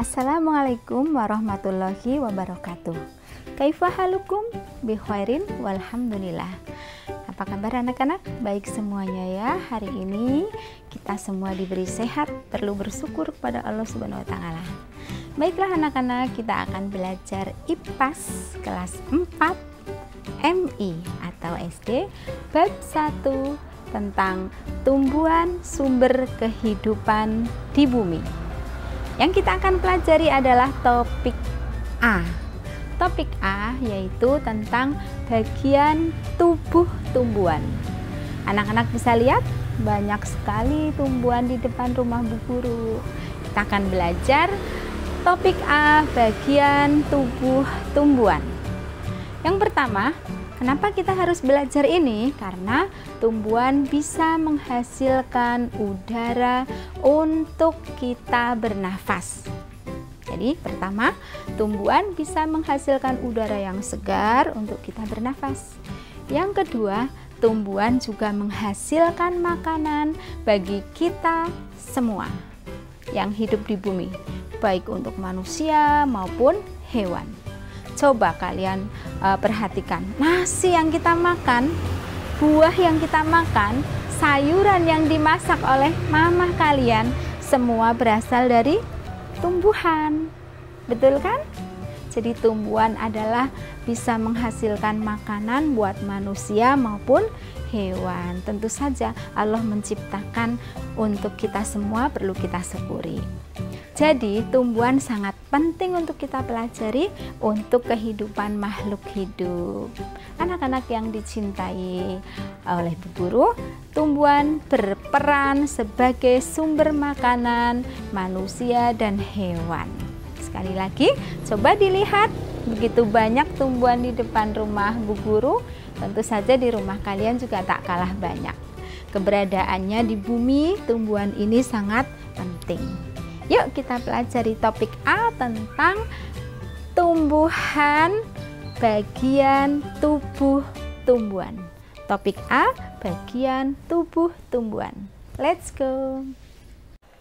Assalamualaikum warahmatullahi wabarakatuh. Kaifa halukum? Bi khairin walhamdulillah. Apa kabar anak-anak? Baik semuanya ya. Hari ini kita semua diberi sehat, perlu bersyukur kepada Allah Subhanahu wa taala. Baiklah anak-anak, kita akan belajar IPAS kelas 4 MI atau SD bab 1 tentang tumbuhan sumber kehidupan di bumi. Yang kita akan pelajari adalah topik A. Topik A yaitu tentang bagian tubuh tumbuhan. Anak-anak bisa lihat banyak sekali tumbuhan di depan rumah Bu Guru. Kita akan belajar topik A, bagian tubuh tumbuhan. Yang pertama, kenapa kita harus belajar ini? Karena tumbuhan bisa menghasilkan udara untuk kita bernafas. Jadi pertama, tumbuhan bisa menghasilkan udara yang segar untuk kita bernafas. Yang kedua, tumbuhan juga menghasilkan makanan bagi kita semua yang hidup di bumi, baik untuk manusia maupun hewan. Coba kalian perhatikan, nasi yang kita makan, buah yang kita makan, sayuran yang dimasak oleh mama kalian, semua berasal dari tumbuhan. Betul kan? Jadi tumbuhan adalah bisa menghasilkan makanan buat manusia maupun hewan. Tentu saja Allah menciptakan untuk kita semua, perlu kita syukuri. Jadi tumbuhan sangat penting untuk kita pelajari untuk kehidupan makhluk hidup. Anak-anak yang dicintai oleh Bu Guru, tumbuhan berperan sebagai sumber makanan manusia dan hewan. Sekali lagi, coba dilihat begitu banyak tumbuhan di depan rumah Bu Guru, tentu saja di rumah kalian juga tak kalah banyak. Keberadaannya di bumi, tumbuhan ini sangat penting. Yuk kita pelajari topik A tentang tumbuhan bagian tubuh tumbuhan. Topik A, bagian tubuh tumbuhan. Let's go.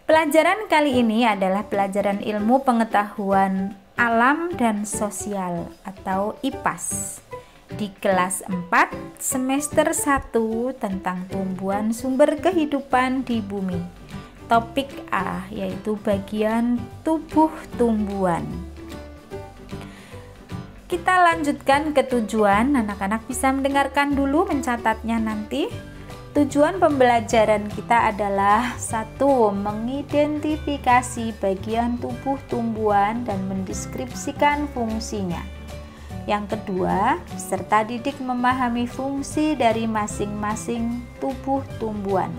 Pelajaran kali ini adalah pelajaran ilmu pengetahuan alam dan sosial atau IPAS di kelas 4 semester 1 tentang tumbuhan sumber kehidupan di bumi. Topik A yaitu bagian tubuh tumbuhan. Kita lanjutkan ke tujuan. Anak-anak bisa mendengarkan dulu, mencatatnya nanti. Tujuan pembelajaran kita adalah 1. Mengidentifikasi bagian tubuh tumbuhan dan mendeskripsikan fungsinya. Yang kedua, peserta didik memahami fungsi dari masing-masing tubuh tumbuhan.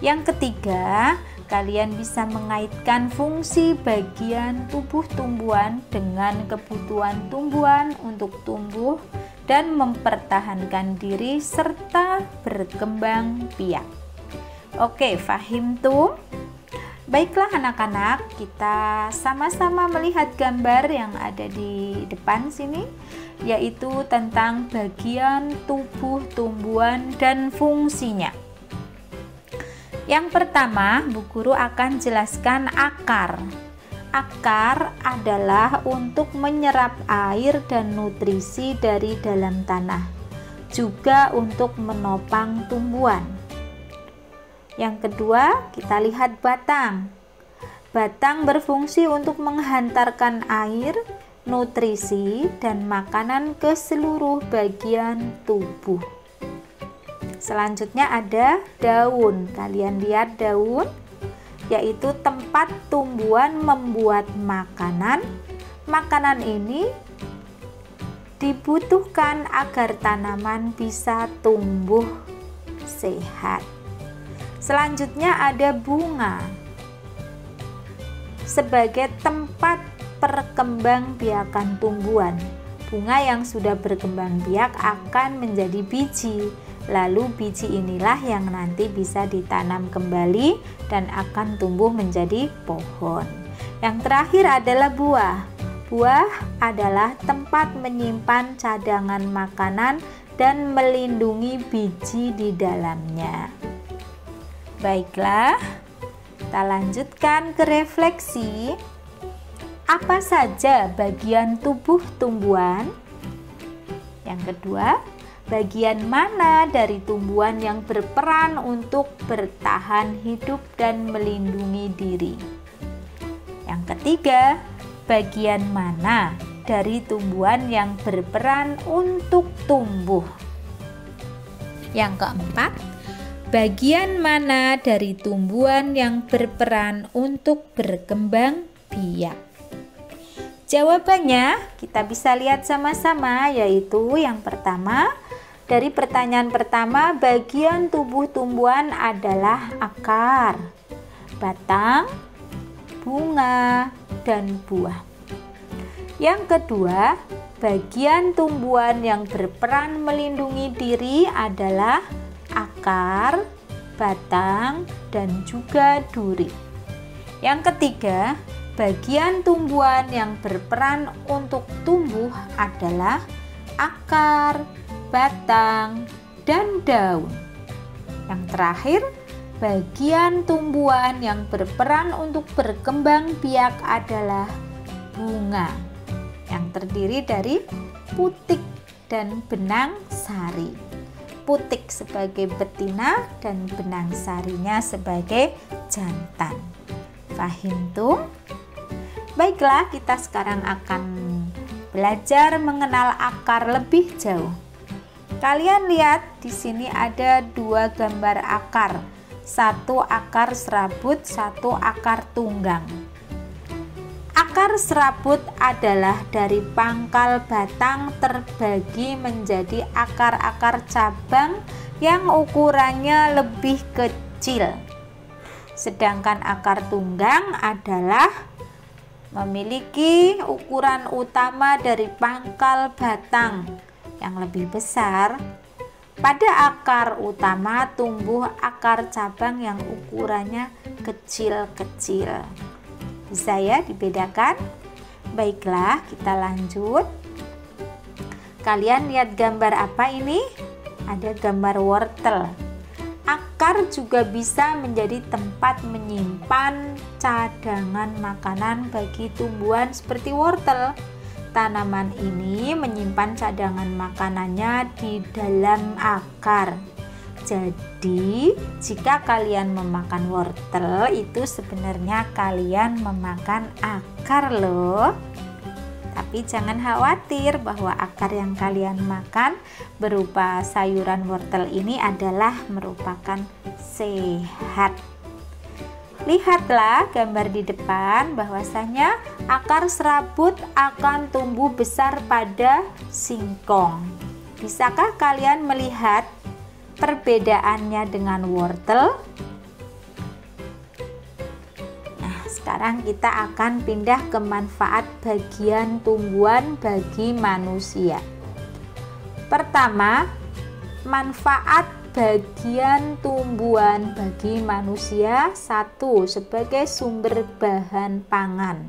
Yang ketiga, kalian bisa mengaitkan fungsi bagian tubuh tumbuhan dengan kebutuhan tumbuhan untuk tumbuh dan mempertahankan diri serta berkembang biak. Oke, fahim tuh? Baiklah anak-anak, kita sama-sama melihat gambar yang ada di depan sini, yaitu tentang bagian tubuh tumbuhan dan fungsinya. Yang pertama, Bu Guru akan jelaskan akar. Akar adalah untuk menyerap air dan nutrisi dari dalam tanah, juga untuk menopang tumbuhan. Yang kedua, kita lihat batang. Batang berfungsi untuk menghantarkan air, nutrisi, dan makanan ke seluruh bagian tubuh. Selanjutnya ada daun. Kalian lihat daun, yaitu tempat tumbuhan membuat makanan. Makanan ini dibutuhkan agar tanaman bisa tumbuh sehat. Selanjutnya ada bunga. Sebagai tempat perkembangbiakan tumbuhan. Bunga yang sudah berkembang biak akan menjadi biji. Lalu biji inilah yang nanti bisa ditanam kembali dan akan tumbuh menjadi pohon. Yang terakhir adalah buah. Buah adalah tempat menyimpan cadangan makanan dan melindungi biji di dalamnya. Baiklah, kita lanjutkan ke refleksi. Apa saja bagian tubuh tumbuhan? Yang kedua, bagian mana dari tumbuhan yang berperan untuk bertahan hidup dan melindungi diri? Yang ketiga, bagian mana dari tumbuhan yang berperan untuk tumbuh? Yang keempat, bagian mana dari tumbuhan yang berperan untuk berkembang biak? Jawabannya kita bisa lihat sama-sama, yaitu yang pertama, dari pertanyaan pertama, bagian tubuh tumbuhan adalah akar, batang, bunga, dan buah. Yang kedua, bagian tumbuhan yang berperan melindungi diri adalah akar, batang, dan juga duri. Yang ketiga, bagian tumbuhan yang berperan untuk tumbuh adalah akar, batang, dan daun. Yang terakhir, bagian tumbuhan yang berperan untuk berkembang biak adalah bunga, yang terdiri dari putik dan benang sari. Putik sebagai betina dan benang sarinya sebagai jantan. Fahim tuh? Baiklah, kita sekarang akan belajar mengenal akar lebih jauh. Kalian lihat di sini ada dua gambar akar. Satu akar serabut, satu akar tunggang. Akar serabut adalah dari pangkal batang terbagi menjadi akar-akar cabang yang ukurannya lebih kecil. Sedangkan akar tunggang adalah memiliki ukuran utama dari pangkal batang yang lebih besar. Pada akar utama tumbuh akar cabang yang ukurannya kecil-kecil. Bisa ya dibedakan? Baiklah, kita lanjut. Kalian lihat gambar apa ini? Ada gambar wortel. Akar juga bisa menjadi tempat menyimpan cadangan makanan bagi tumbuhan seperti wortel. Tanaman ini menyimpan cadangan makanannya di dalam akar. Jadi, jika kalian memakan wortel, itu sebenarnya kalian memakan akar loh. Tapi jangan khawatir bahwa akar yang kalian makan berupa sayuran wortel ini adalah merupakan sehat. Lihatlah gambar di depan, bahwasanya akar serabut akan tumbuh besar pada singkong. Bisakah kalian melihat perbedaannya dengan wortel? Nah, sekarang kita akan pindah ke manfaat bagian tumbuhan bagi manusia. Pertama, manfaat bagian tumbuhan bagi manusia. Satu, sebagai sumber bahan pangan.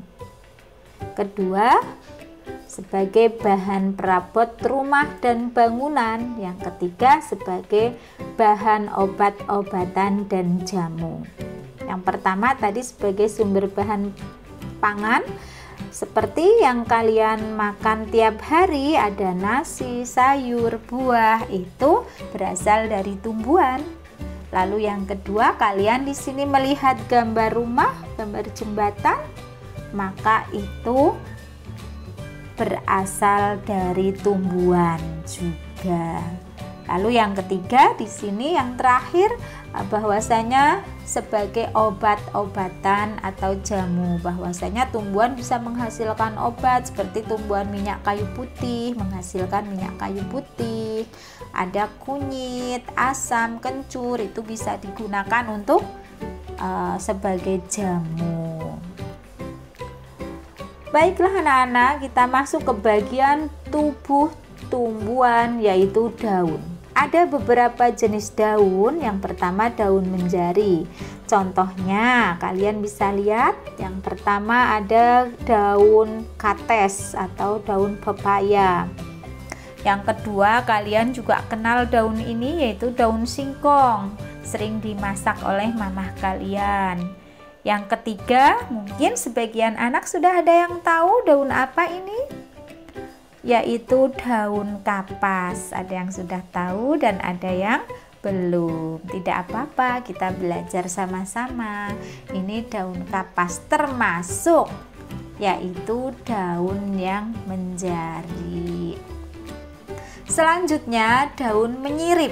Kedua, sebagai bahan perabot rumah dan bangunan. Yang ketiga, sebagai bahan obat-obatan dan jamu. Yang pertama tadi sebagai sumber bahan pangan, seperti yang kalian makan tiap hari, ada nasi, sayur, buah, itu berasal dari tumbuhan. Lalu yang kedua, kalian di sini melihat gambar rumah, gambar jembatan, maka itu berasal dari tumbuhan juga. Lalu yang ketiga di sini yang terakhir, bahwasanya sebagai obat-obatan atau jamu, bahwasanya tumbuhan bisa menghasilkan obat seperti tumbuhan minyak kayu putih menghasilkan minyak kayu putih, ada kunyit, asam, kencur, itu bisa digunakan untuk sebagai jamu. Baiklah anak-anak, kita masuk ke bagian tubuh tumbuhan, yaitu daun. Ada beberapa jenis daun. Yang pertama daun menjari. Contohnya kalian bisa lihat, yang pertama ada daun kates atau daun pepaya. Yang kedua, kalian juga kenal daun ini, yaitu daun singkong. Sering dimasak oleh mamah kalian. Yang ketiga, mungkin sebagian anak sudah ada yang tahu daun apa ini? Yaitu daun kapas. Ada yang sudah tahu dan ada yang belum. Tidak apa-apa, kita belajar sama-sama. Ini daun kapas, termasuk yaitu daun yang menjari. Selanjutnya, daun menyirip.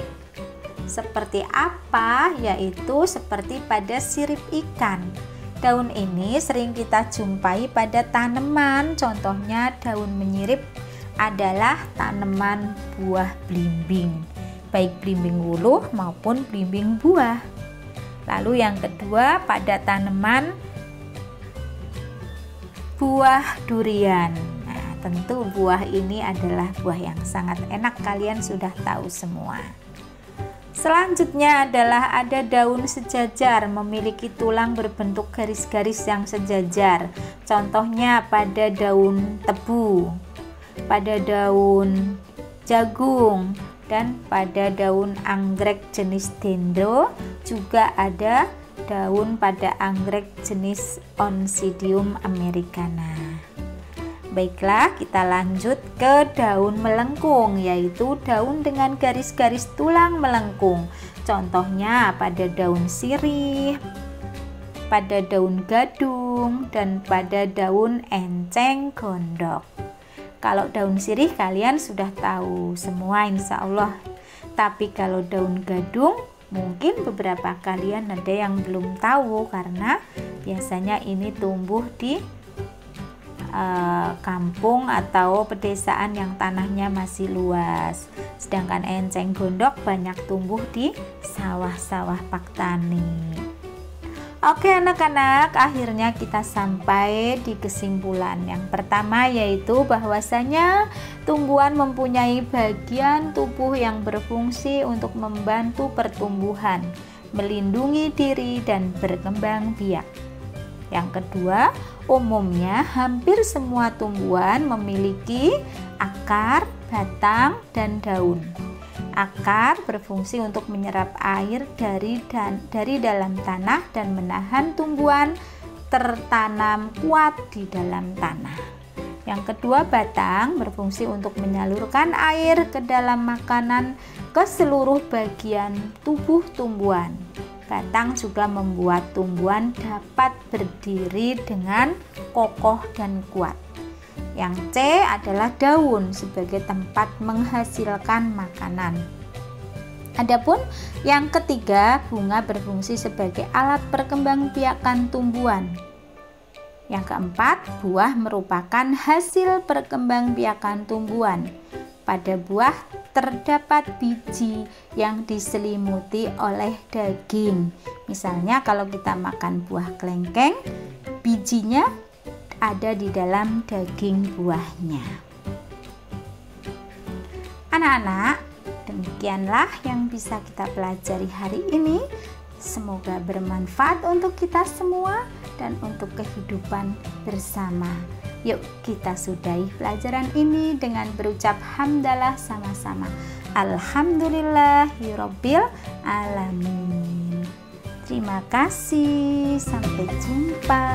Seperti apa? Yaitu seperti pada sirip ikan. Daun ini sering kita jumpai pada tanaman. Contohnya daun menyirip adalah tanaman buah belimbing, baik belimbing wuluh maupun belimbing buah. Lalu yang kedua, pada tanaman buah durian. Nah, tentu buah ini adalah buah yang sangat enak, kalian sudah tahu semua. Selanjutnya adalah ada daun sejajar, memiliki tulang berbentuk garis-garis yang sejajar. Contohnya pada daun tebu, pada daun jagung, dan pada daun anggrek jenis dendro. Juga ada daun pada anggrek jenis Oncidium americana. Baiklah, kita lanjut ke daun melengkung, yaitu daun dengan garis-garis tulang melengkung. Contohnya pada daun sirih, pada daun gadung, dan pada daun enceng gondok. Kalau daun sirih kalian sudah tahu semua insya Allah. Tapi kalau daun gadung mungkin beberapa kalian ada yang belum tahu, karena biasanya ini tumbuh di kampung atau pedesaan yang tanahnya masih luas. Sedangkan enceng gondok banyak tumbuh di sawah-sawah paktani. Oke anak-anak, akhirnya kita sampai di kesimpulan yang pertama, yaitu bahwasanya tumbuhan mempunyai bagian tubuh yang berfungsi untuk membantu pertumbuhan, melindungi diri dan berkembang biak. Yang kedua, umumnya hampir semua tumbuhan memiliki akar, batang, dan daun. Akar berfungsi untuk menyerap air dari dalam tanah dan menahan tumbuhan tertanam kuat di dalam tanah. Yang kedua, batang berfungsi untuk menyalurkan air ke dalam makanan ke seluruh bagian tubuh tumbuhan. Batang juga membuat tumbuhan dapat berdiri dengan kokoh dan kuat. Yang C adalah daun sebagai tempat menghasilkan makanan. Adapun yang ketiga, bunga berfungsi sebagai alat perkembangbiakan tumbuhan. Yang keempat, buah merupakan hasil perkembangbiakan tumbuhan. Pada buah terdapat biji yang diselimuti oleh daging. Misalnya kalau kita makan buah kelengkeng, bijinya ada di dalam daging buahnya. Anak-anak, demikianlah yang bisa kita pelajari hari ini. Semoga bermanfaat untuk kita semua dan untuk kehidupan bersama. Yuk kita sudahi pelajaran ini dengan berucap hamdalah sama-sama. Alhamdulillahirabbil alamin. Terima kasih, sampai jumpa.